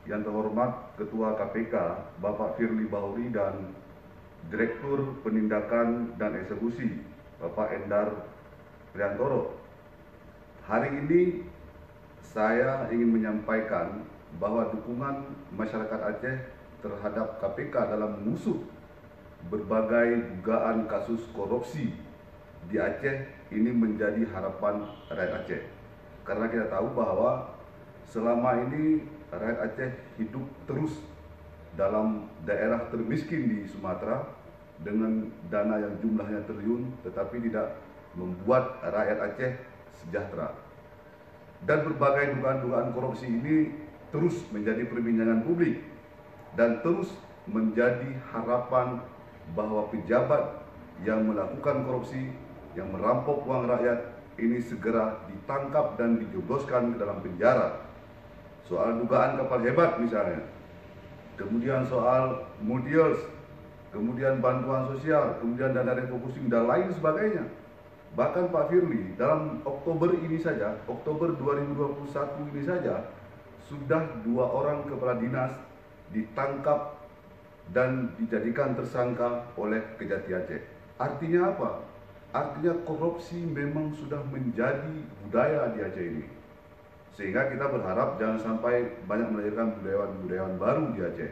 yang terhormat Ketua KPK Bapak Firly Bahuri dan Direktur Penindakan dan Eksekusi Bapak Endar Priantoro. Hari ini saya ingin menyampaikan bahwa dukungan masyarakat Aceh terhadap KPK dalam mengusut berbagai dugaan kasus korupsi di Aceh ini menjadi harapan rakyat Aceh. Karena kita tahu bahwa selama ini rakyat Aceh hidup terus dalam daerah termiskin di Sumatera dengan dana yang jumlahnya triliun, tetapi tidak membuat rakyat Aceh sejahtera. Dan berbagai dugaan-dugaan korupsi ini terus menjadi perbincangan publik dan terus menjadi harapan bahwa pejabat yang melakukan korupsi, yang merampok uang rakyat ini segera ditangkap dan dijebloskan ke dalam penjara. Soal dugaan kapal hebat misalnya, kemudian soal multiels, kemudian bantuan sosial, kemudian dana refocusing dan lain sebagainya. Bahkan Pak Firly dalam Oktober ini saja, Oktober 2021 ini saja, sudah 2 orang kepala dinas ditangkap dan dijadikan tersangka oleh Kejati Aceh. Artinya apa? Artinya korupsi memang sudah menjadi budaya di Aceh ini. Sehingga kita berharap jangan sampai banyak melahirkan budayawan-budayawan baru di Aceh.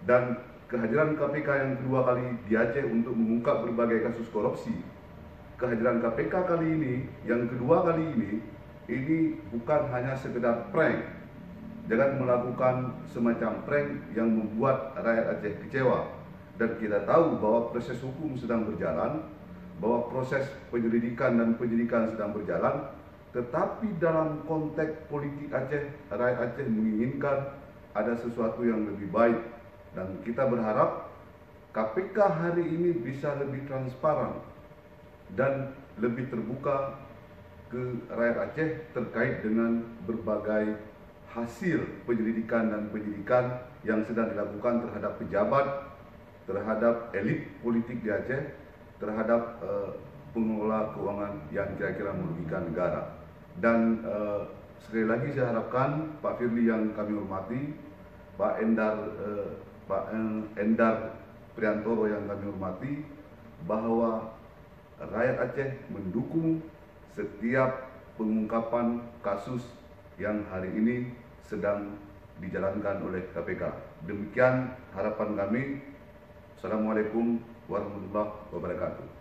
Dan kehadiran KPK yang kedua kali di Aceh untuk mengungkap berbagai kasus korupsi, kehadiran KPK kali ini, yang kedua kali ini bukan hanya sekedar prank. Jangan melakukan semacam prank yang membuat rakyat Aceh kecewa. Dan kita tahu bahwa proses hukum sedang berjalan, bahwa proses penyelidikan dan penyidikan sedang berjalan, tetapi dalam konteks politik Aceh, rakyat Aceh menginginkan ada sesuatu yang lebih baik. Dan kita berharap KPK hari ini bisa lebih transparan dan lebih terbuka ke rakyat Aceh terkait dengan berbagai hasil penyelidikan dan penyidikan yang sedang dilakukan terhadap pejabat, terhadap elit politik di Aceh, terhadap pengelola keuangan yang kira-kira merugikan negara. Dan sekali lagi saya harapkan Pak Firly yang kami hormati, Pak Endar Priantoro yang kami hormati, bahwa rakyat Aceh mendukung setiap pengungkapan kasus yang hari ini sedang dijalankan oleh KPK. Demikian harapan kami. Assalamualaikum warahmatullahi wabarakatuh.